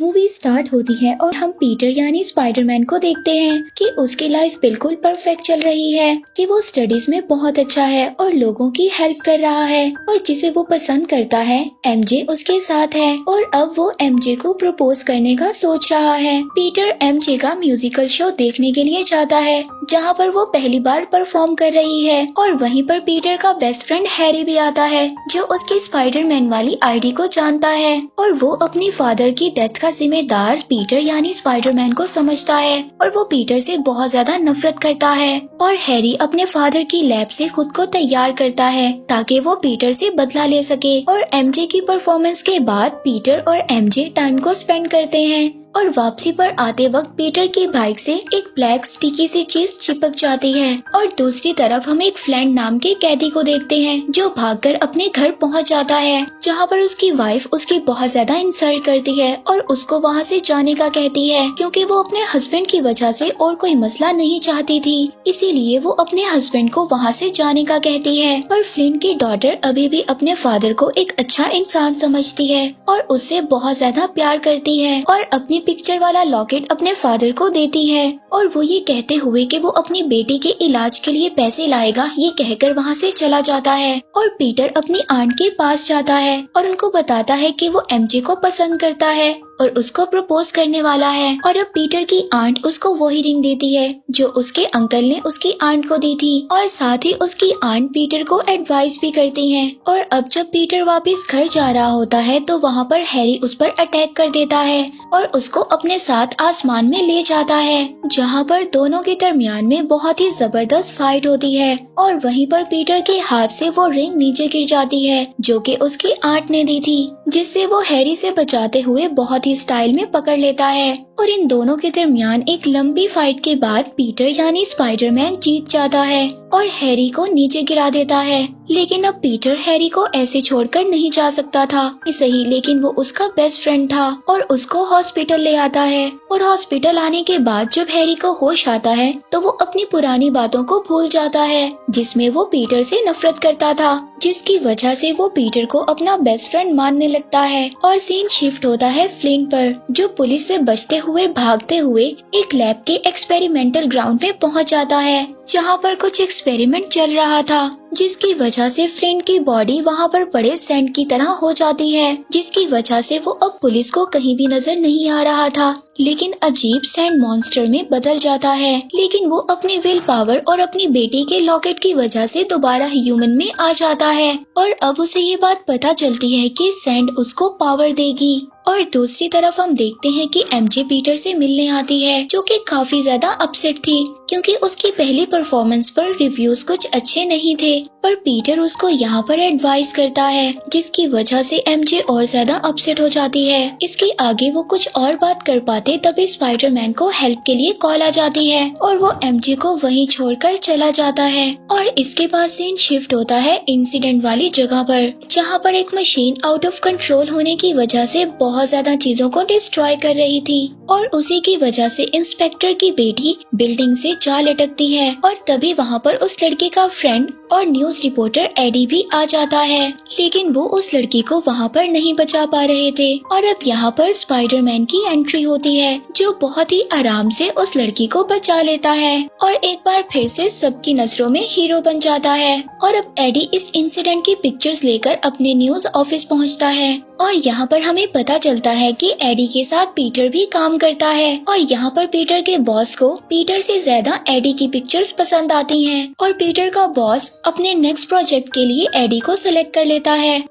Movie start होती है और हम पीटर यानी स्पाइडरमैन को देखते हैं कि उसकी लाइफ बिल्कुल परफेक्ट चल रही है, कि वो स्टडीज में बहुत अच्छा है और लोगों की हेल्प कर रहा है और जिसे वो पसंद करता है एमजे उसके साथ है और अब वो एमजे को प्रपोज करने का सोच रहा है। पीटर एमजे का म्यूजिकल शो देखने के लिए जाता है जहाँ पर वो पहली बार परफॉर्म कर रही है और वहीं पर पीटर का बेस्ट फ्रेंड हैरी भी आता है जो उसकी स्पाइडरमैन वाली आईडी को जानता है और वो अपनी फादर की डेथ का जिम्मेदार पीटर यानी स्पाइडरमैन को समझता है और वो पीटर से बहुत ज्यादा नफरत करता है। और हैरी अपने फादर की लैब से खुद को तैयार करता है ताकि वो पीटर से बदला ले सके। और एमजे की परफॉर्मेंस के बाद पीटर और एमजे टाइम को स्पेंड करते हैं और वापसी पर आते वक्त पीटर की बाइक से एक ब्लैक स्टिकी सी चीज चिपक जाती है और दूसरी तरफ हम एक फ्लैंड नाम के कैदी को देखते हैं जो भागकर अपने घर पहुंच जाता है जहां पर उसकी वाइफ उसकी बहुत ज्यादा इंसल्ट करती है और उसको वहां से जाने का कहती है क्योंकि वो अपने हस्बैंड की वजह से और कोई मसला नहीं चाहती थी, इसीलिए वो अपने हस्बैंड को वहां से जाने का कहती है। और फ्लिन की डॉटर अभी भी अपने फादर को एक अच्छा इंसान समझती है और उससे बहुत ज्यादा प्यार करती है और अपनी पिक्चर वाला लॉकेट अपने फादर को देती है और वो ये कहते हुए कि वो अपनी बेटी के इलाज के लिए पैसे लाएगा ये कहकर वहाँ से चला जाता है। और पीटर अपनी आंट के पास जाता है और उनको बताता है कि वो एमजे को पसंद करता है और उसको प्रपोज करने वाला है। और अब पीटर की आंट उसको वही रिंग देती है जो उसके अंकल ने उसकी आंट को दी थी और साथ ही उसकी आंट पीटर को एडवाइस भी करती है। और अब जब पीटर वापस घर जा रहा होता है तो वहाँ पर हैरी उस पर अटैक कर देता है और उसको अपने साथ आसमान में ले जाता है जहाँ पर दोनों के दरमियान में बहुत ही जबरदस्त फाइट होती है। और वहीं पर पीटर के हाथ से वो रिंग नीचे गिर जाती है जो कि उसकी आंट ने दी थी, जिससे वो हैरी से बचाते हुए बहुत ही स्टाइल में पकड़ लेता है। और इन दोनों के दरमियान एक लंबी फाइट के बाद पीटर यानी स्पाइडरमैन जीत जाता है और हैरी को नीचे गिरा देता है। लेकिन अब पीटर हैरी को ऐसे छोड़कर नहीं जा सकता था, सही, लेकिन वो उसका बेस्ट फ्रेंड था और उसको हॉस्पिटल ले आता है। और हॉस्पिटल आने के बाद जब हैरी को होश आता है तो वो अपनी पुरानी बातों को भूल जाता है जिसमें वो पीटर से नफरत करता था, जिसकी वजह से वो पीटर को अपना बेस्ट फ्रेंड मानने लगता है। और सीन शिफ्ट होता है फ्लिन पर जो पुलिस से बचते हुए भागते हुए एक लैब के एक्सपेरिमेंटल ग्राउंड में पहुंच जाता है जहां पर कुछ एक्सपेरिमेंट चल रहा था, जिसकी वजह से फ्लिन की बॉडी वहां पर पड़े सैंड की तरह हो जाती है, जिसकी वजह से वो अब पुलिस को कहीं भी नजर नहीं आ रहा था लेकिन अजीब सैंड मॉन्स्टर में बदल जाता है। लेकिन वो अपनी विल पावर और अपनी बेटी के लॉकेट की वजह से दोबारा ह्यूमन में आ जाता है और अब उसे ये बात पता चलती है कि सैंड उसको पावर देगी। और दूसरी तरफ हम देखते हैं कि एमजे पीटर से मिलने आती है जो कि काफी ज्यादा अपसेट थी क्योंकि उसकी पहली परफॉर्मेंस पर रिव्यूज कुछ अच्छे नहीं थे, पर पीटर उसको यहाँ पर एडवाइस करता है जिसकी वजह से एमजे और ज्यादा अपसेट हो जाती है। इसके आगे वो कुछ और बात कर पाते तभी स्पाइडरमैन को हेल्प के लिए कॉल आ जाती है और वो एमजे को वहीं छोड़कर चला जाता है। और इसके बाद सीन शिफ्ट होता है इंसिडेंट वाली जगह पर जहाँ पर एक मशीन आउट ऑफ कंट्रोल होने की वजह से बहुत ज्यादा चीजों को डिस्ट्रॉय कर रही थी और उसी की वजह से इंस्पेक्टर की बेटी बिल्डिंग से जा लटकती है। और तभी वहाँ पर उस लड़के का फ्रेंड और न्यूज रिपोर्टर एडी भी आ जाता है, लेकिन वो उस लड़की को वहाँ पर नहीं बचा पा रहे थे। और अब यहाँ पर स्पाइडरमैन की एंट्री होती है जो बहुत ही आराम से उस लड़की को बचा लेता है और एक बार फिर से सबकी नजरों में हीरो बन जाता है। और अब एडी इस इंसिडेंट की पिक्चर्स लेकर अपने न्यूज ऑफिस पहुँचता है और यहाँ पर हमें पता चलता है कि एडी के साथ पीटर भी काम करता है और यहाँ पर पीटर के बॉस को पीटर से ज्यादा एडी की पिक्चर्स पसंद आती हैं और पीटर का बॉस अपने नेक्स्ट प्रोजेक्ट के लिए एडी को सिलेक्ट कर लेता है।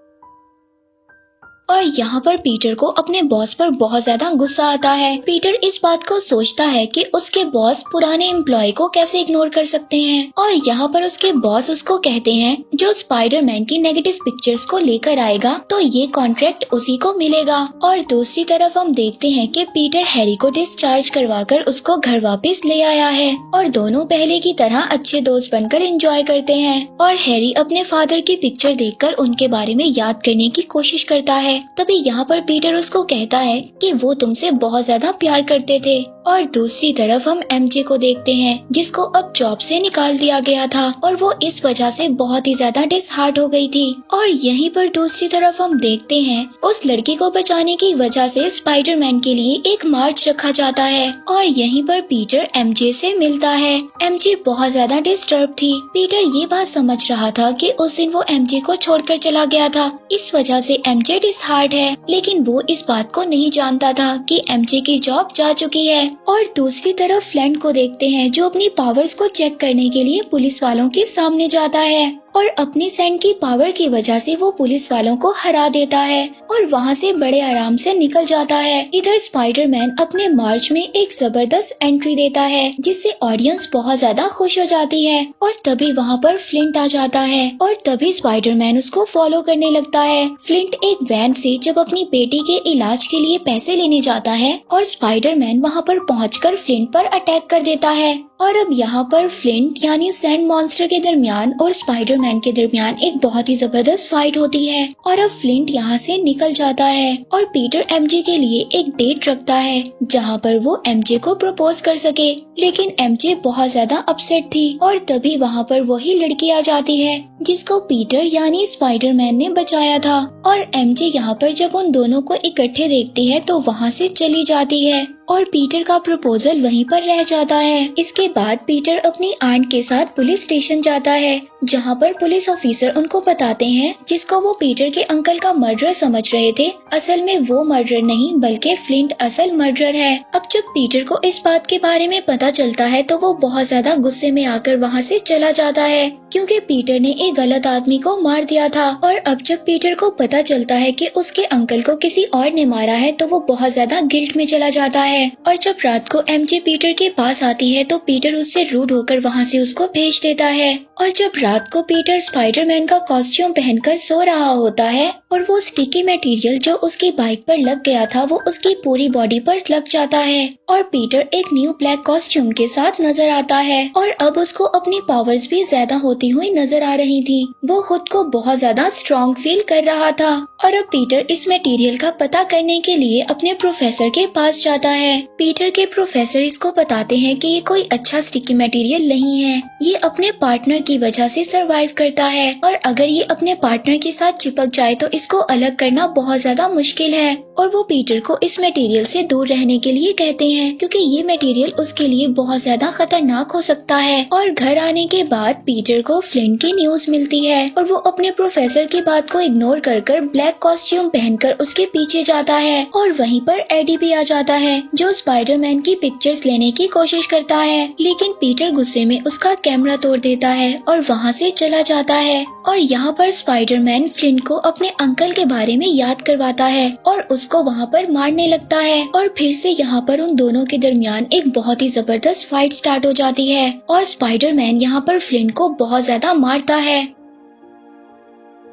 और यहाँ पर पीटर को अपने बॉस पर बहुत ज्यादा गुस्सा आता है। पीटर इस बात को सोचता है कि उसके बॉस पुराने एम्प्लॉय को कैसे इग्नोर कर सकते हैं और यहाँ पर उसके बॉस उसको कहते हैं जो स्पाइडरमैन की नेगेटिव पिक्चर्स को लेकर आएगा तो ये कॉन्ट्रैक्ट उसी को मिलेगा। और दूसरी तरफ हम देखते हैं कि पीटर हैरी को डिस्चार्ज करवाकर उसको घर वापस ले आया है और दोनों पहले की तरह अच्छे दोस्त बनकर एंजॉय करते हैं। और हैरी अपने फादर की पिक्चर देखकर उनके बारे में याद करने की कोशिश करता है। तभी यहाँ पर पीटर उसको कहता है कि वो तुमसे बहुत ज्यादा प्यार करते थे और दूसरी तरफ हम एमजे को देखते हैं जिसको अब जॉब से निकाल दिया गया था और वो इस वजह से बहुत ही ज्यादा डिसहार्ट हो गई थी। और यहीं पर दूसरी तरफ हम देखते हैं उस लड़की को बचाने की वजह से स्पाइडरमैन के लिए एक मार्च रखा जाता है और यहीं पर पीटर एमजे से मिलता है। एमजे बहुत ज्यादा डिस्टर्ब थी। पीटर ये बात समझ रहा था कि उस दिन वो एमजे को छोड़कर चला गया था, इस वजह से एमजे डिसहार्ट है, लेकिन वो इस बात को नहीं जानता था कि एमजे की जॉब जा चुकी है। और दूसरी तरफ फ्लिंट को देखते हैं जो अपनी पावर्स को चेक करने के लिए पुलिस वालों के सामने जाता है और अपनी सैंड की पावर की वजह से वो पुलिस वालों को हरा देता है और वहाँ से बड़े आराम से निकल जाता है। इधर स्पाइडरमैन अपने मार्च में एक जबरदस्त एंट्री देता है जिससे ऑडियंस बहुत ज्यादा खुश हो जाती है और तभी वहाँ पर फ्लिंट आ जाता है और तभी स्पाइडरमैन उसको फॉलो करने लगता है। फ्लिंट एक वैन से जब अपनी बेटी के इलाज के लिए पैसे लेने जाता है और स्पाइडरमैन वहाँ पर पहुंचकर फ्लिंट पर अटैक कर देता है और अब यहाँ पर फ्लिंट यानी सैंड मॉन्स्टर के दरमियान और स्पाइडरमैन के दरमियान एक बहुत ही जबरदस्त फाइट होती है और अब फ्लिंट यहाँ से निकल जाता है और पीटर एमजे के लिए एक डेट रखता है जहाँ पर वो एमजे को प्रपोज कर सके, लेकिन एमजे बहुत ज्यादा अपसेट थी और तभी वहाँ पर वही लड़की आ जाती है जिसको पीटर यानी स्पाइडरमैन ने बचाया था और एमजे यहाँ पर जब उन दोनों को इकट्ठे देखती है तो वहाँ से चली जाती है और पीटर का प्रपोजल वहीं पर रह जाता है। इसके बाद पीटर अपनी आंट के साथ पुलिस स्टेशन जाता है जहाँ पर पुलिस ऑफिसर उनको बताते हैं जिसको वो पीटर के अंकल का मर्डर समझ रहे थे, असल में वो मर्डर नहीं बल्कि फ्लिंट असल मर्डर है। अब जब पीटर को इस बात के बारे में पता चलता है तो वो बहुत ज्यादा गुस्से में आकर वहाँ से चला जाता है क्योंकि पीटर ने एक गलत आदमी को मार दिया था। और अब जब पीटर को पता चलता है कि उसके अंकल को किसी और ने मारा है तो वो बहुत ज्यादा गिल्ट में चला जाता है और जब रात को एमजे पीटर के पास आती है तो पीटर उससे रूड होकर वहाँ से उसको भेज देता है। और जब रात को पीटर स्पाइडरमैन का कॉस्ट्यूम पहनकर सो रहा होता है और वो स्टिकी मटेरियल जो उसकी बाइक पर लग गया था वो उसकी पूरी बॉडी पर लग जाता है और पीटर एक न्यू ब्लैक कॉस्ट्यूम के साथ नजर आता है और अब उसको अपनी पावर्स भी ज्यादा होती हुई नजर आ रही थी। वो खुद को बहुत ज्यादा स्ट्रॉन्ग फील कर रहा था और अब पीटर इस मटेरियल का पता करने के लिए अपने प्रोफेसर के पास जाता है। पीटर के प्रोफेसर इसको बताते हैं कि ये कोई अच्छा स्टिकी मटेरियल नहीं है, ये अपने पार्टनर की वजह से सरवाइव करता है और अगर ये अपने पार्टनर के साथ चिपक जाए तो इसको अलग करना बहुत ज्यादा मुश्किल है। और वो पीटर को इस मटेरियल से दूर रहने के लिए कहते हैं क्योंकि ये मटेरियल उसके लिए बहुत ज्यादा खतरनाक हो सकता है। और घर आने के बाद पीटर को फ्लिंट की न्यूज मिलती है और वो अपने प्रोफेसर की बात को इग्नोर कर ब्लैक कॉस्ट्यूम पहनकर उसके पीछे जाता है और वहीं पर एडी भी आ जाता है जो स्पाइडरमैन की पिक्चर्स लेने की कोशिश करता है, लेकिन पीटर गुस्से में उसका कैमरा तोड़ देता है और वहाँ से चला जाता है। और यहाँ पर स्पाइडरमैन फ्लिंट को अपने अंकल के बारे में याद करवाता है और उसको वहाँ पर मारने लगता है और फिर से यहाँ पर उन दोनों के दरमियान एक बहुत ही जबरदस्त फाइट स्टार्ट हो जाती है और स्पाइडरमैन यहाँ पर फ्लिंट को बहुत ज्यादा मारता है।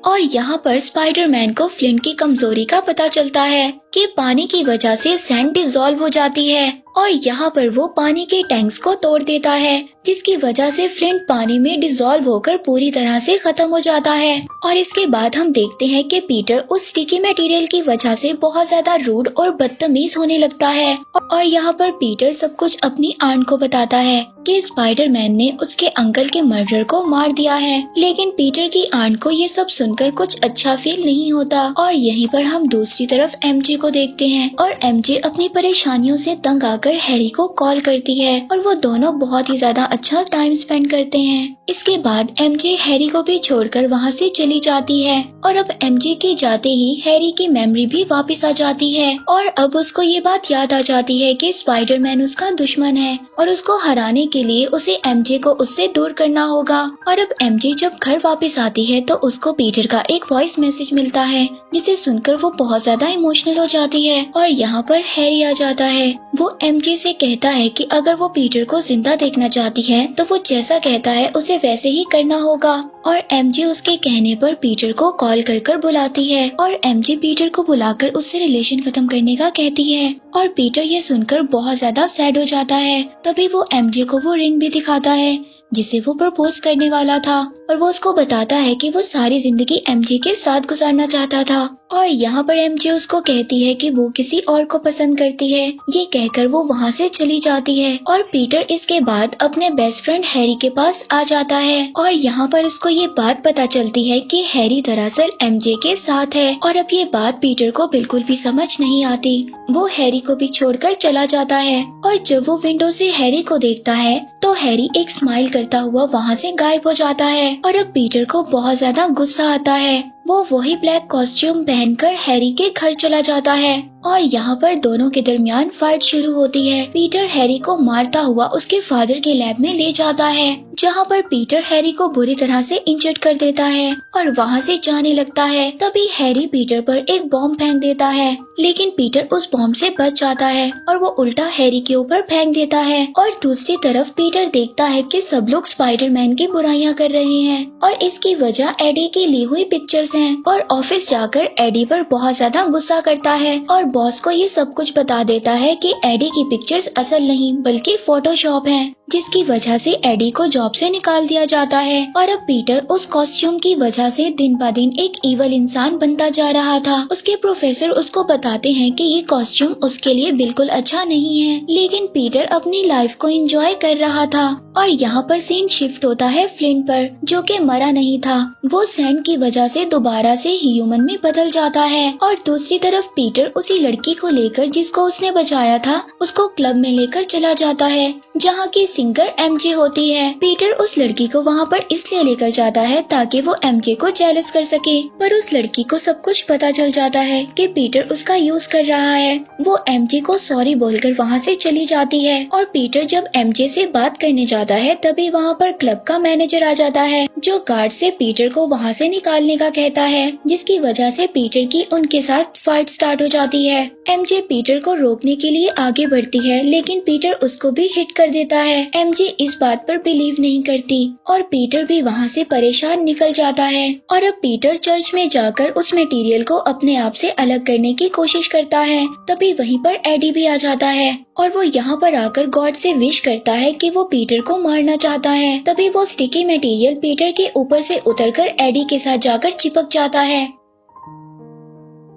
और यहाँ पर स्पाइडरमैन को फ्लिंट की कमजोरी का पता चलता है कि पानी की वजह से सैंड डिसॉल्व हो जाती है और यहाँ पर वो पानी के टैंक्स को तोड़ देता है जिसकी वजह से फ्लिंट पानी में डिसॉल्व होकर पूरी तरह से खत्म हो जाता है। और इसके बाद हम देखते हैं कि पीटर उस स्टिकी मटेरियल की वजह से बहुत ज्यादा रूड और बदतमीज होने लगता है और यहाँ पर पीटर सब कुछ अपनी आंट को बताता है कि स्पाइडरमैन ने उसके अंकल के मर्डर को मार दिया है, लेकिन पीटर की आंट को ये सब सुनकर कुछ अच्छा फील नहीं होता। और यहीं पर हम दूसरी तरफ एमजे को देखते हैं और एमजे अपनी परेशानियों से तंग आकर हैरी को कॉल करती है और वो दोनों बहुत ही ज्यादा अच्छा टाइम स्पेंड करते हैं। इसके बाद एमजे हैरी को भी छोड़कर वहाँ से चली जाती है और अब एमजे के जाते ही हैरी की मेमोरी भी वापस आ जाती है और अब उसको ये बात याद आ जाती है कि स्पाइडरमैन उसका दुश्मन है और उसको हराने के लिए उसे एमजे को उससे दूर करना होगा। और अब एमजे जब घर वापस आती है तो उसको पीटर का एक वॉइस मैसेज मिलता है जिसे सुनकर वो बहुत ज्यादा इमोशनल हो जाती है और यहाँ पर हैरी आ जाता है। वो एमजे से कहता है कि अगर वो पीटर को जिंदा देखना चाहती है तो वो जैसा कहता है उसे वैसे ही करना होगा। और एमजे उसके कहने पर पीटर को कॉल कर बुलाती है और एमजे पीटर को बुलाकर उससे रिलेशन खत्म करने का कहती है और पीटर ये सुनकर बहुत ज्यादा सैड हो जाता है। तभी वो एमजे को वो रिंग भी दिखाता है जिसे वो प्रपोज करने वाला था और वो उसको बताता है कि वो सारी जिंदगी एमजे के साथ गुजारना चाहता था। और यहाँ पर एमजे उसको कहती है कि वो किसी और को पसंद करती है। ये कहकर वो वहाँ से चली जाती है और पीटर इसके बाद अपने बेस्ट फ्रेंड हैरी के पास आ जाता है और यहाँ पर उसको ये बात पता चलती है कि हैरी दरअसल एमजे के साथ है और अब ये बात पीटर को बिल्कुल भी समझ नहीं आती। वो हैरी को भी छोड़कर चला जाता है और जब वो विंडो से हैरी को देखता है तो हैरी एक स्माइल करता हुआ वहाँ से गायब हो जाता है और अब पीटर को बहुत ज्यादा गुस्सा आता है। वो वही ब्लैक कॉस्ट्यूम पहनकर हैरी के घर चला जाता है और यहाँ पर दोनों के दरमियान फाइट शुरू होती है। पीटर हैरी को मारता हुआ उसके फादर के लैब में ले जाता है जहाँ पर पीटर हैरी को बुरी तरह से इंजर्ड कर देता है और वहाँ से जाने लगता है। तभी हैरी पीटर पर एक बॉम्ब फेंक देता है लेकिन पीटर उस बॉम्ब से बच जाता है और वो उल्टा हैरी के ऊपर फेंक देता है और दूसरी तरफ पीटर देखता है कि सब लोग स्पाइडरमैन की बुराइयां कर रहे हैं और इसकी वजह एडी की ली हुई पिक्चर्स हैं और ऑफिस जाकर एडी पर बहुत ज्यादा गुस्सा करता है और बॉस को ये सब कुछ बता देता है कि एडी की पिक्चर्स असल नहीं बल्कि फोटोशॉप हैं, जिसकी वजह से एडी को जॉब से निकाल दिया जाता है। और अब पीटर उस कॉस्ट्यूम की वजह से दिन ब दिन एक इवल इंसान बनता जा रहा था। उसके प्रोफेसर उसको बताते हैं कि ये कॉस्ट्यूम उसके लिए बिल्कुल अच्छा नहीं है, लेकिन पीटर अपनी लाइफ को एंजॉय कर रहा था। और यहाँ पर सीन शिफ्ट होता है फ्लिंट पर, जो कि मरा नहीं था। वो सैंड की वजह से दोबारा से ह्यूमन में बदल जाता है और दूसरी तरफ पीटर उसी लड़की को लेकर जिसको उसने बचाया था उसको क्लब में लेकर चला जाता है जहाँ की सिंगर एमजे होती है। पीटर उस लड़की को वहाँ पर इसलिए लेकर जाता है ताकि वो एमजे को जेलस कर सके, पर उस लड़की को सब कुछ पता चल जाता है कि पीटर उसका यूज कर रहा है। वो एमजे को सॉरी बोलकर वहाँ से चली जाती है और पीटर जब एमजे से बात करने जाता है तभी वहाँ पर क्लब का मैनेजर आ जाता है जो गार्ड से पीटर को वहाँ से निकालने का कहता है, जिसकी वजह से पीटर की उनके साथ फाइट स्टार्ट हो जाती है। एमजे पीटर को रोकने के लिए आगे बढ़ती है लेकिन पीटर उसको भी हिट कर देता है। एमजे इस बात पर बिलीव नहीं करती और पीटर भी वहाँ से परेशान निकल जाता है। और अब पीटर चर्च में जाकर उस मटेरियल को अपने आप से अलग करने की कोशिश करता है। तभी वहीं पर एडी भी आ जाता है और वो यहाँ पर आकर गॉड से विश करता है कि वो पीटर को मारना चाहता है। तभी वो स्टिकी मटेरियल पीटर के ऊपर से उतरकर एडी के साथ जाकर चिपक जाता है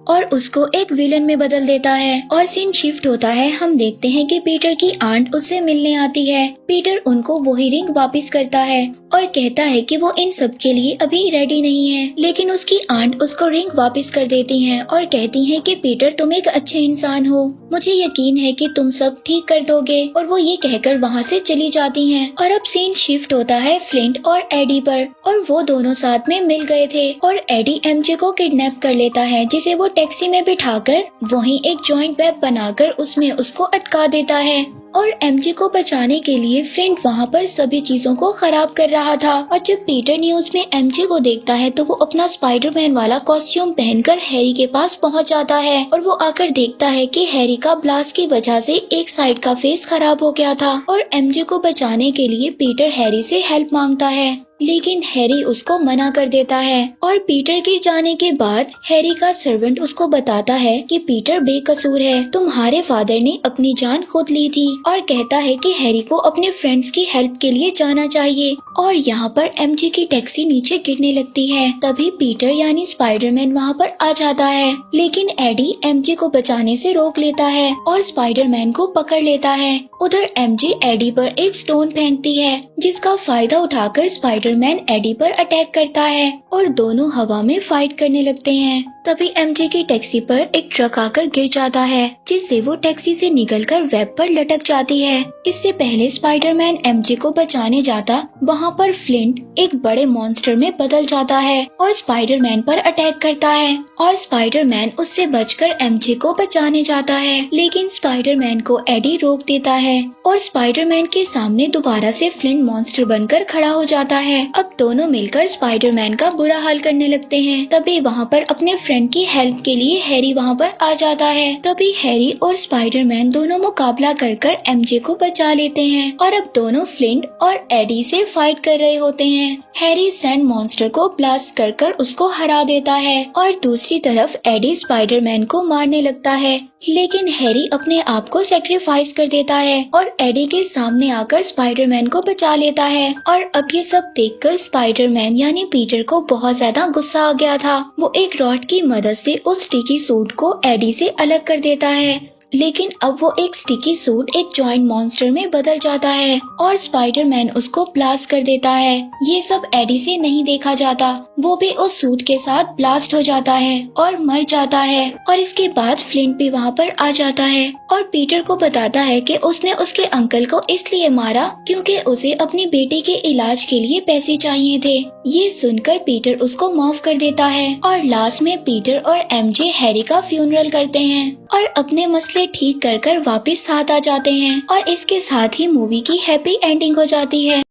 और उसको एक विलन में बदल देता है। और सीन शिफ्ट होता है, हम देखते हैं कि पीटर की आंट उससे मिलने आती है। पीटर उनको वही रिंग वापस करता है और कहता है कि वो इन सब के लिए अभी रेडी नहीं है, लेकिन उसकी आंट उसको रिंग वापस कर देती हैं और कहती हैं कि पीटर तुम एक अच्छे इंसान हो, मुझे यकीन है कि तुम सब ठीक कर दोगे। और वो ये कहकर वहाँ से चली जाती हैं। और अब सीन शिफ्ट होता है फ्लिंट और एडी पर और वो दोनों साथ में मिल गए थे और एडी एमजे को किडनैप कर लेता है जिसे वो टैक्सी में बिठाकर वहीं एक जॉइंट वेब बनाकर उसमें उसको अटका देता है। और एमजे को बचाने के लिए फ्लिंट वहाँ पर सभी चीजों को खराब कर रहा था। और जब पीटर न्यूज में एमजे को देखता है तो वो अपना स्पाइडरमैन वाला कॉस्ट्यूम पहनकर हैरी के पास पहुँच जाता है और वो आकर देखता है कि हैरी का ब्लास्ट की वजह से एक साइड का फेस खराब हो गया था। और एमजे को बचाने के लिए पीटर हैरी से हेल्प मांगता है लेकिन हैरी उसको मना कर देता है। और पीटर के जाने के बाद हैरी का सर्वेंट उसको बताता है कि पीटर बेकसूर है, तुम्हारे फादर ने अपनी जान खुद ली थी। और कहता है कि हैरी को अपने फ्रेंड्स की हेल्प के लिए जाना चाहिए। और यहाँ पर एमजे की टैक्सी नीचे गिरने लगती है। तभी पीटर यानी स्पाइडरमैन वहाँ पर आ जाता है, लेकिन एडी एमजे को बचाने से रोक लेता है और स्पाइडरमैन को पकड़ लेता है। उधर एमजे एडी पर एक स्टोन फेंकती है जिसका फायदा उठाकर स्पाइडरमैन एडी पर अटैक करता है और दोनों हवा में फाइट करने लगते हैं। तभी एमजे की टैक्सी पर एक ट्रक आकर गिर जाता है जिससे वो टैक्सी से निकलकर वेब पर लटक जाती है। इससे पहले स्पाइडरमैन एमजे को बचाने जाता वहाँ पर फ्लिंट एक बड़े मॉन्स्टर में बदल जाता है और स्पाइडरमैन पर अटैक करता है और स्पाइडरमैन उससे बचकर एमजे को बचाने जाता है, लेकिन स्पाइडरमैन को एडी रोक देता है और स्पाइडरमैन के सामने दोबारा से फ्लिंट मॉन्स्टर बनकर खड़ा हो जाता है। अब दोनों मिलकर स्पाइडरमैन का बुरा हाल करने लगते हैं। तभी वहाँ पर अपने फ्रेंड की हेल्प के लिए हैरी वहाँ पर आ जाता है। तभी हैरी और स्पाइडरमैन दोनों मुकाबला कर एमजे को बचा लेते हैं और अब दोनों फ्लिंट और एडी से फाइट कर रहे होते हैं। हैरी सैंड मॉन्स्टर को ब्लास्ट कर उसको हरा देता है और दूसरी तरफ एडी स्पाइडरमैन को मारने लगता है, लेकिन हैरी अपने आप को सेक्रीफाइस कर देता है और एडी के सामने आकर स्पाइडरमैन को बचा लेता है। और अब ये सब देखकर स्पाइडरमैन यानी पीटर को बहुत ज्यादा गुस्सा आ गया था। वो एक रॉड की मदद से उस स्टिकी सूट को एडी से अलग कर देता है। लेकिन अब वो एक स्टिकी सूट एक जॉइंट मॉन्स्टर में बदल जाता है और स्पाइडरमैन उसको ब्लास्ट कर देता है। ये सब एडी से नहीं देखा जाता, वो भी उस सूट के साथ ब्लास्ट हो जाता है और मर जाता है। और इसके बाद फ्लिंट भी वहाँ पर आ जाता है और पीटर को बताता है कि उसने उसके अंकल को इसलिए मारा क्योंकि उसे अपनी बेटी के इलाज के लिए पैसे चाहिए थे। ये सुनकर पीटर उसको माफ कर देता है और लास्ट में पीटर और एमजे हैरी का फ्यूनरल करते हैं और अपने मसले ठीक कर वापस साथ आ जाते हैं और इसके साथ ही मूवी की हैप्पी एंडिंग हो जाती है।